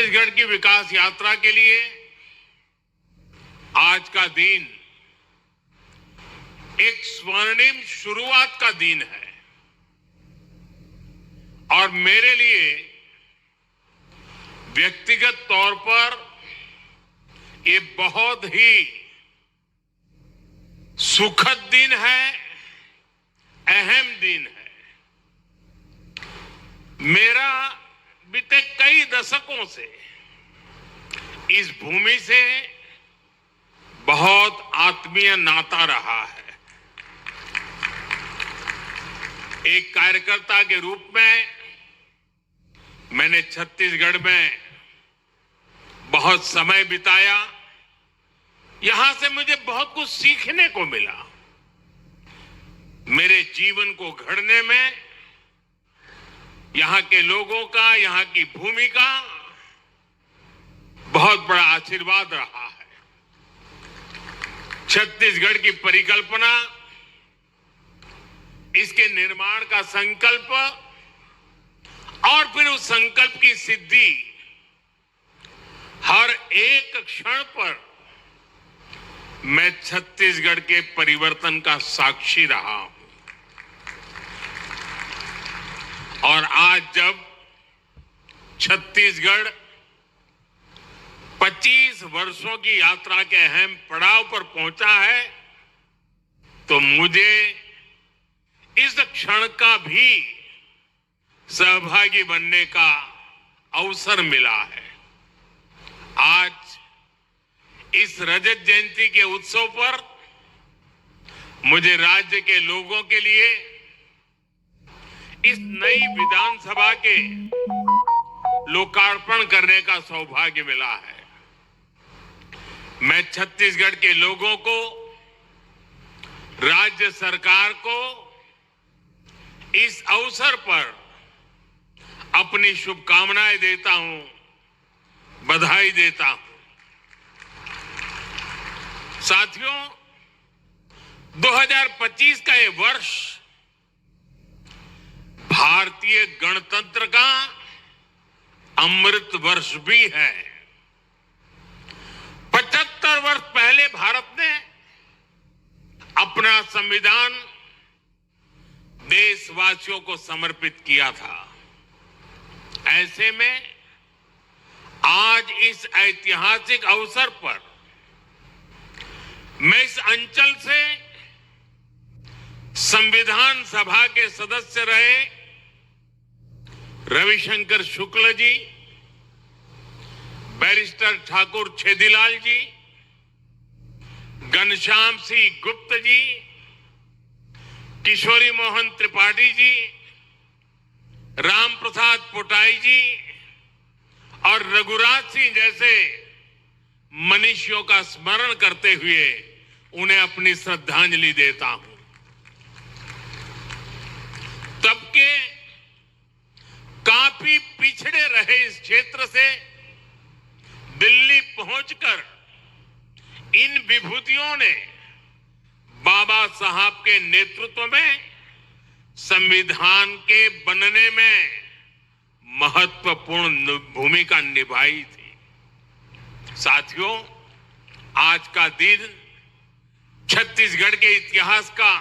छत्तीसगढ़ की विकास यात्रा के लिए आज का दिन एक स्वर्णिम शुरुआत का दिन है और मेरे लिए व्यक्तिगत तौर पर ये बहुत ही सुखद दिन है, अहम दिन है। मेरा बीते कई दशकों से इस भूमि से बहुत आत्मीय नाता रहा है। एक कार्यकर्ता के रूप में मैंने छत्तीसगढ़ में बहुत समय बिताया। यहां से मुझे बहुत कुछ सीखने को मिला। मेरे जीवन को घड़ने में यहां के लोगों का, यहां की भूमि का बहुत बड़ा आशीर्वाद रहा है। छत्तीसगढ़ की परिकल्पना, इसके निर्माण का संकल्प और फिर उस संकल्प की सिद्धि, हर एक क्षण पर मैं छत्तीसगढ़ के परिवर्तन का साक्षी रहा हूं। और आज जब छत्तीसगढ़ 25 वर्षों की यात्रा के अहम पड़ाव पर पहुंचा है, तो मुझे इस क्षण का भी सहभागी बनने का अवसर मिला है। आज इस रजत जयंती के उत्सव पर मुझे राज्य के लोगों के लिए इस नई विधानसभा के लोकार्पण करने का सौभाग्य मिला है। मैं छत्तीसगढ़ के लोगों को, राज्य सरकार को इस अवसर पर अपनी शुभकामनाएं देता हूं, बधाई देता हूं। साथियों, 2025 का ये वर्ष भारतीय गणतंत्र का अमृत वर्ष भी है। 75 वर्ष पहले भारत ने अपना संविधान देशवासियों को समर्पित किया था। ऐसे में आज इस ऐतिहासिक अवसर पर मैं इस अंचल से संविधान सभा के सदस्य रहे रविशंकर शुक्ल जी, बैरिस्टर ठाकुर छेदीलाल जी, घनश्याम सिंह गुप्त जी, किशोरी मोहन त्रिपाठी जी, राम प्रसाद पोटाई जी और रघुराज सिंह जैसे मनीषियों का स्मरण करते हुए उन्हें अपनी श्रद्धांजलि देता हूं। तब के काफी पिछड़े रहे इस क्षेत्र से दिल्ली पहुंचकर इन विभूतियों ने बाबा साहब के नेतृत्व में संविधान के बनने में महत्वपूर्ण भूमिका निभाई थी। साथियों, आज का दिन छत्तीसगढ़ के इतिहास का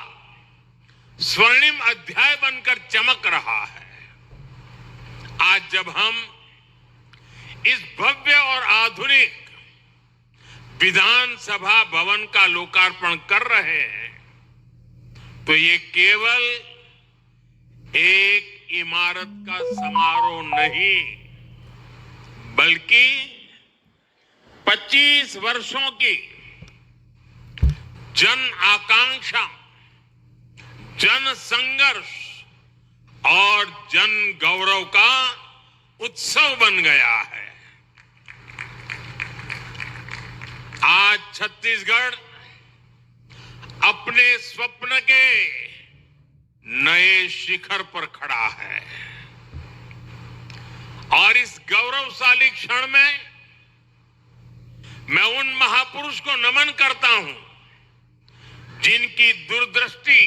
स्वर्णिम अध्याय बनकर चमक रहा है। आज जब हम इस भव्य और आधुनिक विधानसभा भवन का लोकार्पण कर रहे हैं, तो ये केवल एक इमारत का समारोह नहीं, बल्कि 25 वर्षों की जन आकांक्षा, जन संघर्ष और जन गौरव का उत्सव बन गया है। आज छत्तीसगढ़ अपने स्वप्न के नए शिखर पर खड़ा है और इस गौरवशाली क्षण में मैं उन महापुरुष को नमन करता हूं जिनकी दूरदृष्टि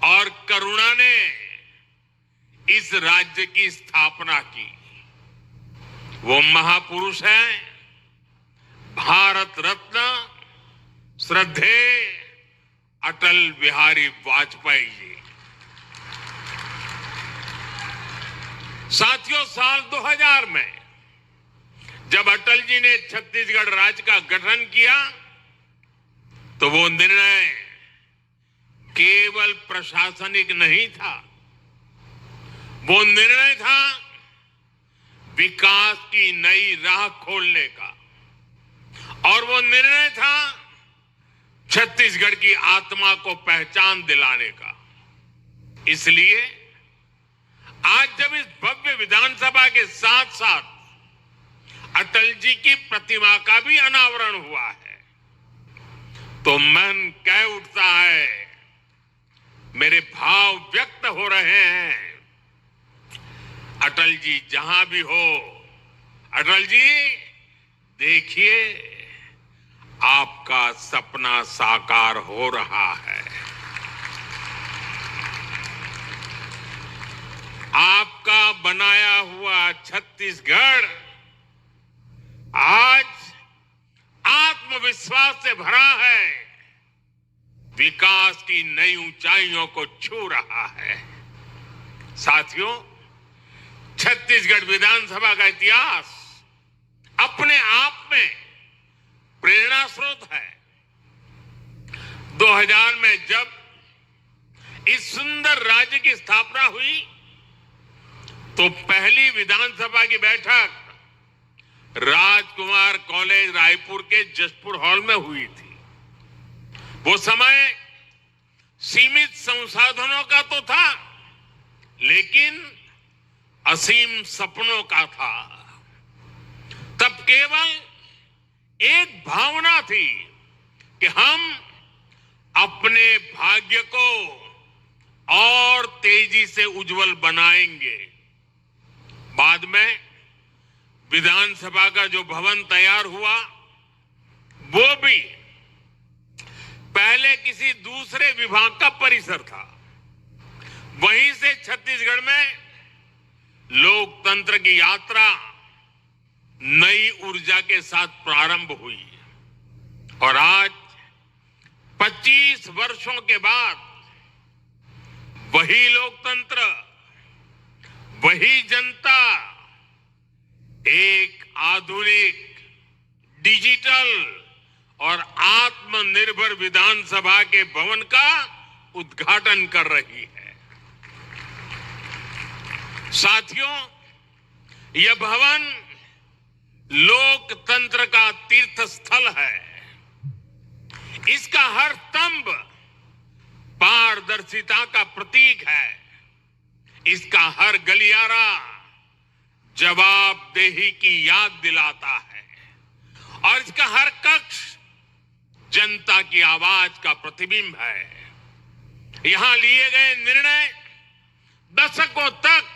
और करुणा ने इस राज्य की स्थापना की। वो महापुरुष हैं भारत रत्न श्रद्धेय अटल बिहारी वाजपेयी जी। साथियों, साल 2000 में जब अटल जी ने छत्तीसगढ़ राज्य का गठन किया तो वो निर्णय केवल प्रशासनिक नहीं था, वो निर्णय था विकास की नई राह खोलने का, और वो निर्णय था छत्तीसगढ़ की आत्मा को पहचान दिलाने का। इसलिए आज जब इस भव्य विधानसभा के साथ साथ अटल जी की प्रतिमा का भी अनावरण हुआ है तो मन कह उठता है, मेरे भाव व्यक्त हो रहे हैं। अटल जी जहां भी हो, अटल जी देखिए आपका सपना साकार हो रहा है। आपका बनाया हुआ छत्तीसगढ़ आज आत्मविश्वास से भरा है, विकास की नई ऊंचाइयों को छू रहा है। साथियों, छत्तीसगढ़ विधानसभा का इतिहास अपने आप में प्रेरणा स्रोत है। 2000 में जब इस सुंदर राज्य की स्थापना हुई तो पहली विधानसभा की बैठक राजकुमार कॉलेज रायपुर के जसपुर हॉल में हुई थी। वो समय सीमित संसाधनों का तो था, लेकिन असीम सपनों का था। तब केवल एक भावना थी कि हम अपने भाग्य को और तेजी से उज्जवल बनाएंगे। बाद में विधानसभा का जो भवन तैयार हुआ वो भी पहले किसी दूसरे विभाग का परिसर था। वहीं से छत्तीसगढ़ में लोकतंत्र की यात्रा नई ऊर्जा के साथ प्रारंभ हुई और आज 25 वर्षों के बाद वही लोकतंत्र, वही जनता एक आधुनिक, डिजिटल और आत्मनिर्भर विधानसभा के भवन का उद्घाटन कर रही है। साथियों, यह भवन लोकतंत्र का तीर्थ स्थल है। इसका हर स्तंभ पारदर्शिता का प्रतीक है। इसका हर गलियारा जवाबदेही की याद दिलाता है और इसका हर कक्ष जनता की आवाज का प्रतिबिंब है। यहां लिए गए निर्णय दशकों तक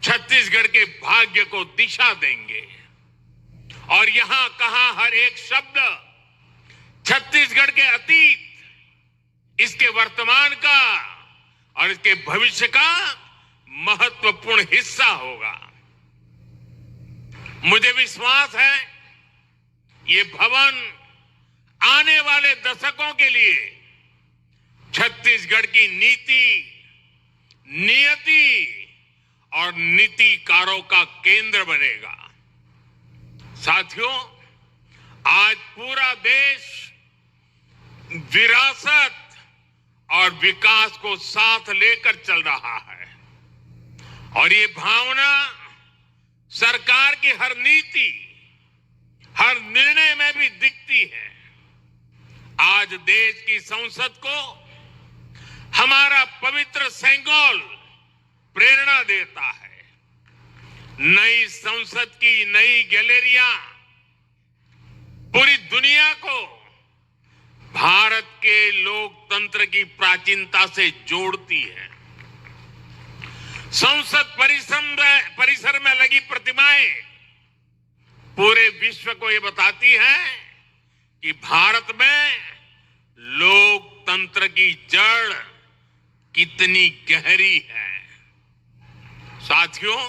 छत्तीसगढ़ के भाग्य को दिशा देंगे और यहां कहा हर एक शब्द छत्तीसगढ़ के अतीत, इसके वर्तमान का और इसके भविष्य का महत्वपूर्ण हिस्सा होगा। मुझे विश्वास है ये भवन आने वाले दशकों के लिए छत्तीसगढ़ की नीति, नियति और नीतिकारों का केंद्र बनेगा। साथियों, आज पूरा देश विरासत और विकास को साथ लेकर चल रहा है और ये भावना सरकार की हर नीति, हर निर्णय में भी दिखती है। आज देश की संसद को हमारा पवित्र सेंगोल प्रेरणा देता है। नई संसद की नई गैलरियां पूरी दुनिया को भारत के लोकतंत्र की प्राचीनता से जोड़ती है। संसद परिसर में लगी प्रतिमाएं पूरे विश्व को ये बताती हैं कि भारत में लोकतंत्र की जड़ कितनी गहरी है। साथियों,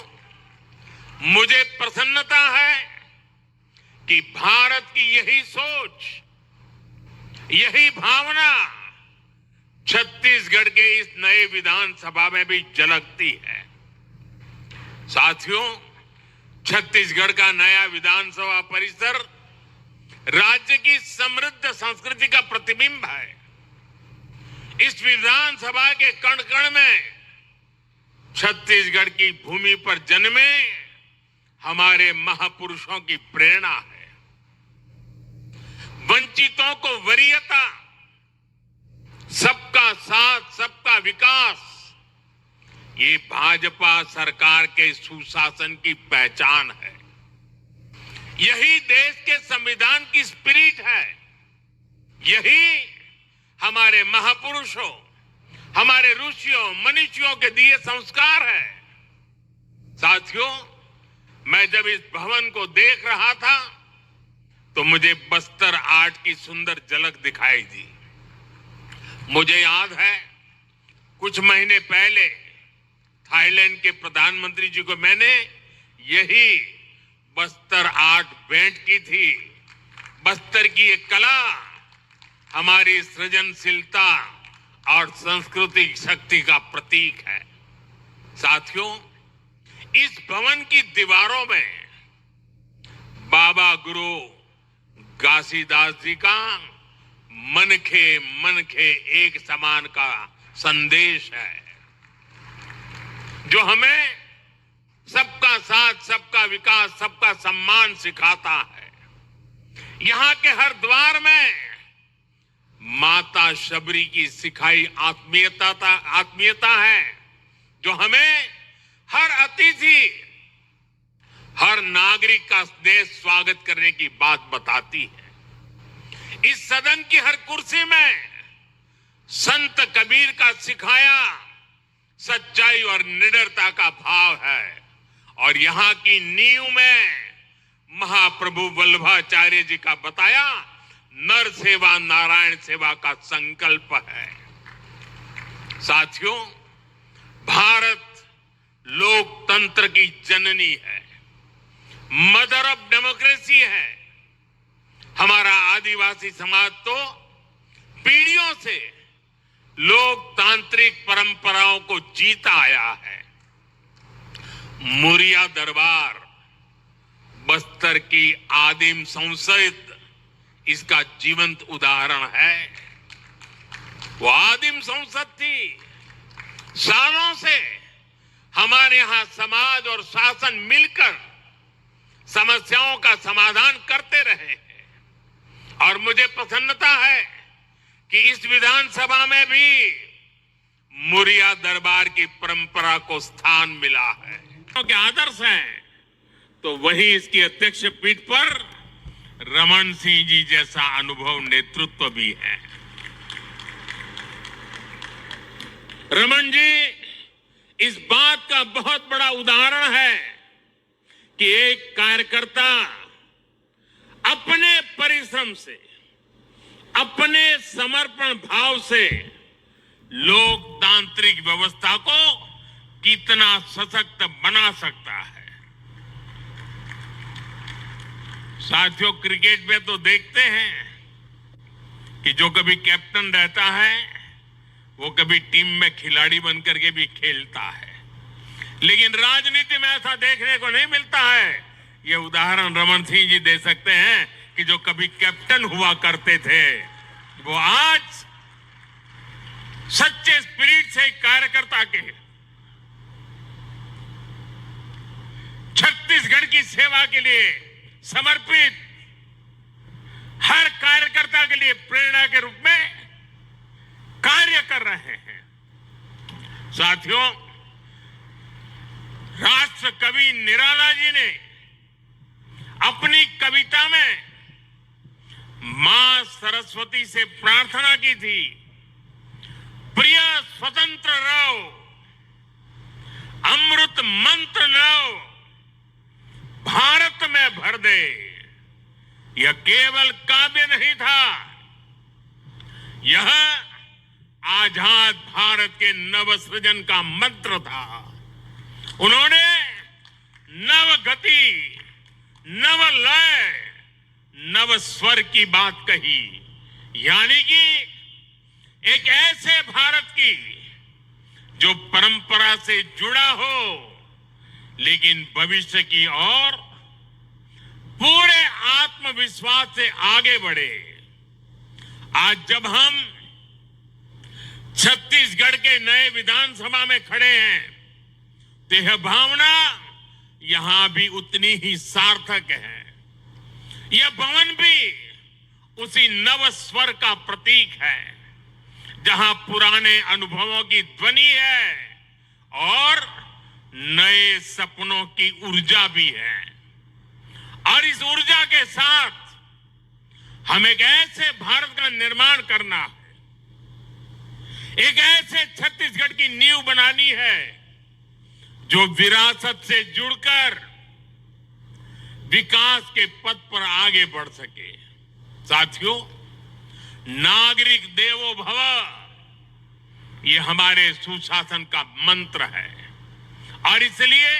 मुझे प्रसन्नता है कि भारत की यही सोच, यही भावना छत्तीसगढ़ के इस नए विधानसभा में भी झलकती है। साथियों, छत्तीसगढ़ का नया विधानसभा परिसर राज्य की समृद्ध संस्कृति का प्रतिबिंब है। इस विधानसभा के कण कण में छत्तीसगढ़ की भूमि पर जन्मे हमारे महापुरुषों की प्रेरणा है। वंचितों को वरीयता, सबका साथ, सबका विकास, ये भाजपा सरकार के सुशासन की पहचान है। यही देश के संविधान की स्पिरिट है। यही हमारे महापुरुषों, हमारे ऋषियों मनीषियों के दिए संस्कार है। साथियों, मैं जब इस भवन को देख रहा था तो मुझे बस्तर आर्ट की सुंदर झलक दिखाई दी। मुझे याद है, कुछ महीने पहले थाईलैंड के प्रधानमंत्री जी को मैंने यही बस्तर आर्ट भेंट की थी। बस्तर की एक कला हमारी सृजनशीलता और सांस्कृतिक शक्ति का प्रतीक है। साथियों, इस भवन की दीवारों में बाबा गुरु घासीदास जी का मनखे एक समान का संदेश है, जो हमें सबका साथ, सबका विकास, सबका सम्मान सिखाता है। यहां के हर द्वार में माता शबरी की सिखाई आत्मीयता है, जो हमें हर अतिथि, हर नागरिक का स्नेह स्वागत करने की बात बताती है। इस सदन की हर कुर्सी में संत कबीर का सिखाया सच्चाई और निडरता का भाव है, और यहां की नींव में महाप्रभु वल्लभाचार्य जी का बताया नर सेवा नारायण सेवा का संकल्प है। साथियों, भारत लोकतंत्र की जननी है, मदर ऑफ डेमोक्रेसी है। हमारा आदिवासी समाज तो पीढ़ियों से लोकतांत्रिक परंपराओं को जीता आया है। मुरिया दरबार, बस्तर की आदिम संसद इसका जीवंत उदाहरण है। वो आदिम संसद थी। सालों से हमारे यहां समाज और शासन मिलकर समस्याओं का समाधान करते रहे हैं, और मुझे प्रसन्नता है कि इस विधानसभा में भी मुरिया दरबार की परंपरा को स्थान मिला है। के आदर्श हैं, तो वही इसकी अध्यक्ष पीठ पर रमन सिंह जी जैसा अनुभव नेतृत्व भी है। रमन जी इस बात का बहुत बड़ा उदाहरण है कि एक कार्यकर्ता अपने परिश्रम से, अपने समर्पण भाव से लोकतांत्रिक व्यवस्था को कितना सशक्त बना सकता है। साथियों, क्रिकेट में तो देखते हैं कि जो कभी कैप्टन रहता है वो कभी टीम में खिलाड़ी बनकर के भी खेलता है, लेकिन राजनीति में ऐसा देखने को नहीं मिलता है। ये उदाहरण रमन सिंह जी दे सकते हैं कि जो कभी कैप्टन हुआ करते थे वो आज सच्चे स्पिरिट से कार्यकर्ता के छत्तीसगढ़ की सेवा के लिए समर्पित, हर कार्यकर्ता के लिए प्रेरणा के रूप में कार्य कर रहे हैं। साथियों, राष्ट्र कवि निराला जी ने अपनी कविता में मां सरस्वती से प्रार्थना की थी, प्रिय स्वतंत्र रहो, अमृत मंत्र नौ भारत में भर दे। यह केवल काव्य नहीं था, यह आजाद भारत के नवसृजन का मंत्र था। उन्होंने नव गति, नव लय, नव स्वर की बात कही, यानी कि एक ऐसे भारत की जो परंपरा से जुड़ा हो लेकिन भविष्य की ओर पूरे आत्मविश्वास से आगे बढ़े। आज जब हम छत्तीसगढ़ के नए विधानसभा में खड़े हैं तो यह भावना यहां भी उतनी ही सार्थक है। यह भवन भी उसी नव स्वर का प्रतीक है जहां पुराने अनुभवों की ध्वनि है और नए सपनों की ऊर्जा भी है। और इस ऊर्जा के साथ हम एक ऐसे भारत का निर्माण करना है, एक ऐसे छत्तीसगढ़ की नींव बनानी है जो विरासत से जुड़कर विकास के पथ पर आगे बढ़ सके। साथियों, नागरिक देवो भव ये हमारे सुशासन का मंत्र है और इसलिए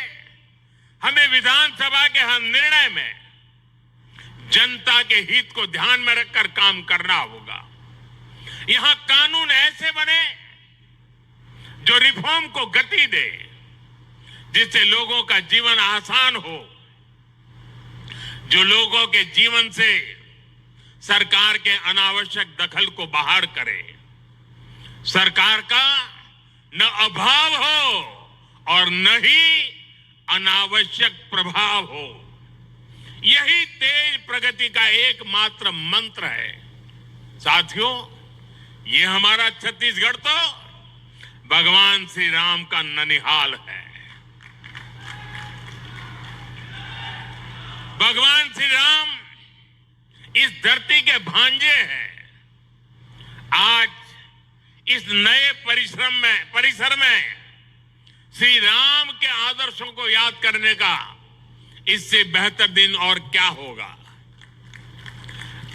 हमें विधानसभा के हर निर्णय में जनता के हित को ध्यान में रखकर काम करना होगा। यहां कानून ऐसे बने जो रिफॉर्म को गति दे, जिससे लोगों का जीवन आसान हो, जो लोगों के जीवन से सरकार के अनावश्यक दखल को बाहर करे, सरकार का न अभाव हो और न ही अनावश्यक प्रभाव हो। यही तेज प्रगति का एकमात्र मंत्र है। साथियों, ये हमारा छत्तीसगढ़ तो भगवान श्री राम का ननिहाल है। भगवान श्री राम इस धरती के भांजे हैं। आज इस नए परिसर में श्री राम के आदर्शों को याद करने का इससे बेहतर दिन और क्या होगा।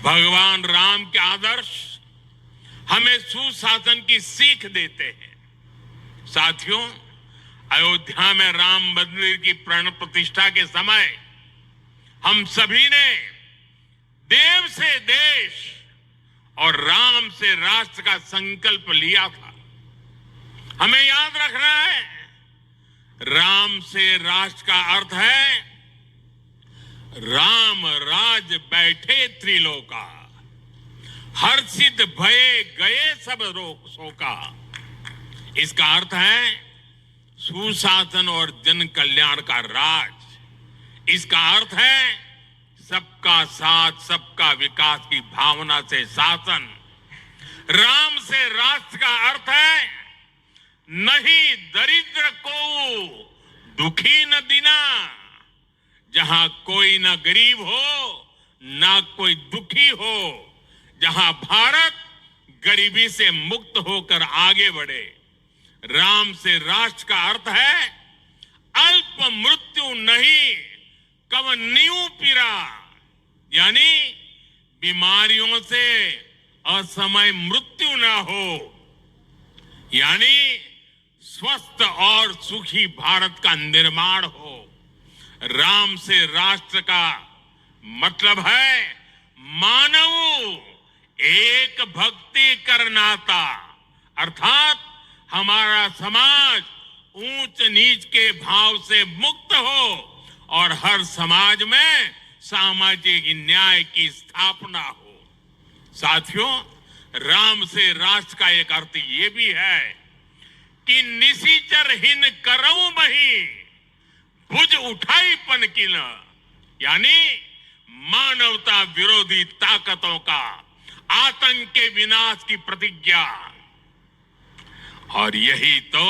भगवान राम के आदर्श हमें सुशासन की सीख देते हैं। साथियों, अयोध्या में राम मंदिर की प्राण प्रतिष्ठा के समय हम सभी ने देव से देश और राम से राष्ट्र का संकल्प लिया था। हमें याद रखना है, राम से राष्ट्र का अर्थ है राम राज बैठे त्रिलोका, हर्षित भये गए सब रोग शोका। इसका अर्थ है सुशासन और जन कल्याण का राज। इसका अर्थ है सबका साथ, सबका विकास की भावना से शासन। राम से राष्ट्र का अर्थ है नहीं दरिद्र को दुखी न दीना, जहां कोई न गरीब हो ना कोई दुखी हो, जहां भारत गरीबी से मुक्त होकर आगे बढ़े। राम से राष्ट्र का अर्थ है अल्प मृत्यु नहीं कव नीऊ पीरा, यानी बीमारियों से असमय मृत्यु ना हो, यानी स्वस्थ और सुखी भारत का निर्माण हो। राम से राष्ट्र का मतलब है मानव एक भक्ति करनाता, अर्थात हमारा समाज ऊंच नीच के भाव से मुक्त हो और हर समाज में सामाजिक न्याय की स्थापना हो। साथियों, राम से राष्ट्र का एक अर्थ ये भी है कि निशिचरहीन करऊ मही भुज उठाई पन की न, यानी मानवता विरोधी ताकतों का आतंक के विनाश की प्रतिज्ञा। और यही तो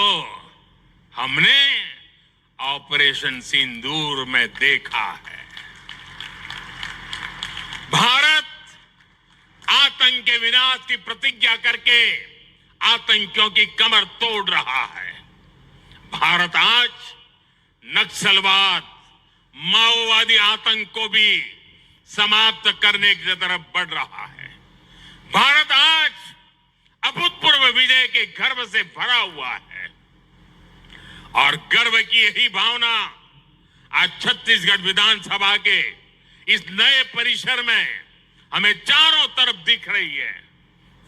हमने ऑपरेशन सिंदूर में देखा है। भारत आतंक के विनाश की प्रतिज्ञा करके आतंकियों की कमर तोड़ रहा है। भारत आज नक्सलवाद, माओवादी आतंक को भी समाप्त करने की तरफ बढ़ रहा है। भारत आज अभूतपूर्व विजय के गर्व से भरा हुआ है और गर्व की यही भावना आज छत्तीसगढ़ विधानसभा के इस नए परिसर में हमें चारों तरफ दिख रही है।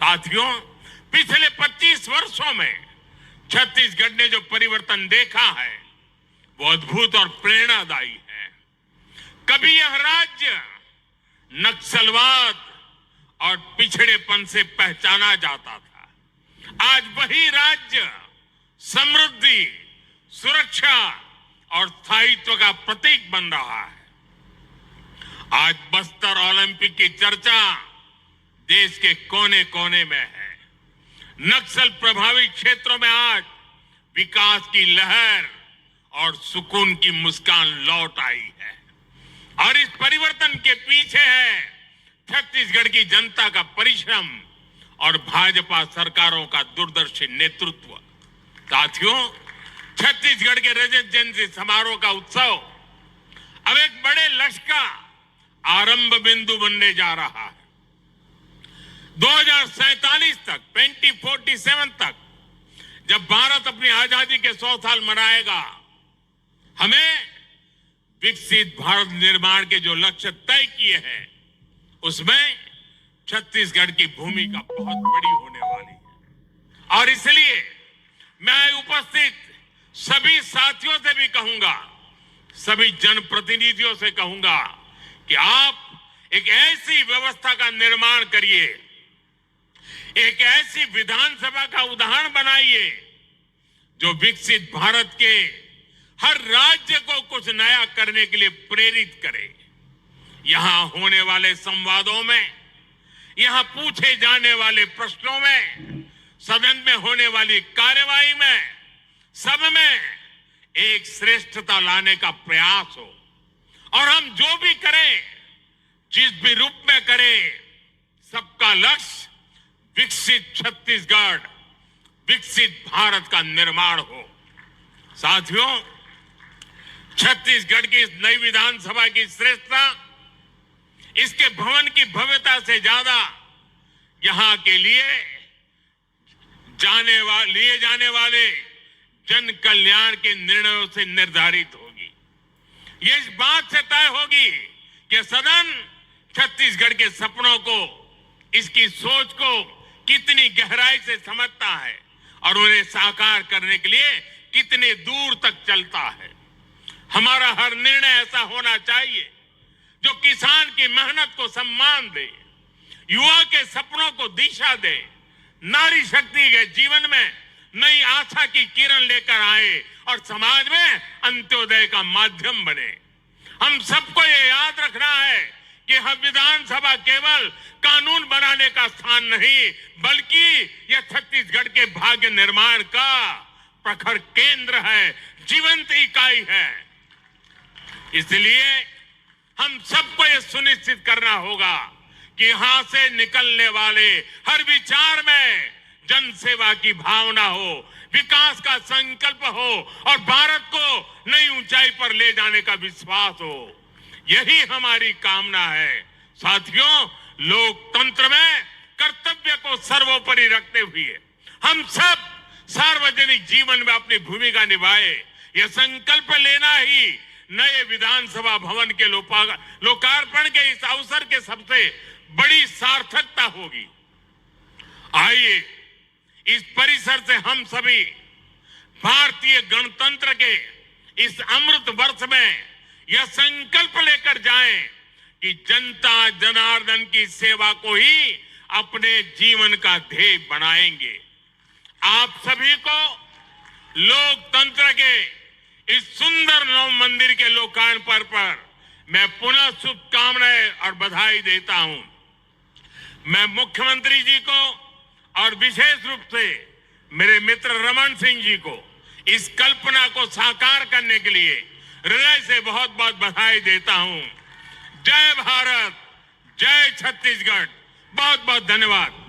साथियों, पिछले 25 वर्षों में छत्तीसगढ़ ने जो परिवर्तन देखा है वो अद्भुत और प्रेरणादायी है। कभी यह राज्य नक्सलवाद और पिछड़ेपन से पहचाना जाता था, आज वही राज्य समृद्धि, सुरक्षा और स्थायित्व का प्रतीक बन रहा है। आज बस्तर ओलंपिक की चर्चा देश के कोने कोने में है। नक्सल प्रभावित क्षेत्रों में आज विकास की लहर और सुकून की मुस्कान लौट आई है और इस परिवर्तन के पीछे है छत्तीसगढ़ की जनता का परिश्रम और भाजपा सरकारों का दूरदर्शी नेतृत्व। साथियों, छत्तीसगढ़ के रजत जयंती समारोह का उत्सव अब एक बड़े लक्ष्य का आरंभ बिंदु बनने जा रहा है। 2047 तक, 2047 तक जब भारत अपनी आजादी के 100 साल मनाएगा, हमें विकसित भारत निर्माण के जो लक्ष्य तय किए हैं उसमें छत्तीसगढ़ की भूमिका बहुत बड़ी होने वाली है। और इसलिए मैं उपस्थित सभी साथियों से भी कहूंगा, सभी जनप्रतिनिधियों से कहूंगा कि आप एक ऐसी व्यवस्था का निर्माण करिए, एक ऐसी विधानसभा का उदाहरण बनाइए जो विकसित भारत के हर राज्य को कुछ नया करने के लिए प्रेरित करे। यहां होने वाले संवादों में, यहां पूछे जाने वाले प्रश्नों में, सदन में होने वाली कार्यवाही में, सब में एक श्रेष्ठता लाने का प्रयास हो और हम जो भी करें, जिस भी रूप में करें, सबका लक्ष्य विकसित छत्तीसगढ़, विकसित भारत का निर्माण हो। साथियों, छत्तीसगढ़ की इस नई विधानसभा की श्रेष्ठता इसके भवन की भव्यता से ज्यादा यहां के लिए जाने वाले जन कल्याण के निर्णयों से निर्धारित होगी। ये इस बात से तय होगी कि सदन छत्तीसगढ़ के सपनों को, इसकी सोच को कितनी गहराई से समझता है और उन्हें साकार करने के लिए कितने दूर तक चलता है। हमारा हर निर्णय ऐसा होना चाहिए जो किसान की मेहनत को सम्मान दे, युवा के सपनों को दिशा दे, नारी शक्ति के जीवन में नई आशा की किरण लेकर आए और समाज में अंत्योदय का माध्यम बने। हम सबको ये याद रखना है कि हम विधानसभा केवल कानून बनाने का स्थान नहीं, बल्कि यह छत्तीसगढ़ के भाग्य निर्माण का प्रखर केंद्र है, जीवंत इकाई है। इसलिए हम सबको यह सुनिश्चित करना होगा कि यहां से निकलने वाले हर विचार में जन सेवा की भावना हो, विकास का संकल्प हो और भारत को नई ऊंचाई पर ले जाने का विश्वास हो। यही हमारी कामना है। साथियों, लोकतंत्र में कर्तव्य को सर्वोपरि रखते हुए हम सब सार्वजनिक जीवन में अपनी भूमिका निभाए, यह संकल्प लेना ही नए विधानसभा भवन के लोकार्पण के इस अवसर के सबसे बड़ी सार्थकता होगी। आइए इस परिसर से हम सभी भारतीय गणतंत्र के इस अमृत वर्ष में यह संकल्प लेकर जाएं कि जनता जनार्दन की सेवा को ही अपने जीवन का ध्येय बनाएंगे। आप सभी को लोकतंत्र के इस सुंदर नव मंदिर के लोकार्पण पर मैं पुनः शुभकामनाएं और बधाई देता हूं। मैं मुख्यमंत्री जी को और विशेष रूप से मेरे मित्र रमन सिंह जी को इस कल्पना को साकार करने के लिए हृदय से बहुत बहुत बधाई देता हूं। जय भारत, जय छत्तीसगढ़। बहुत बहुत धन्यवाद।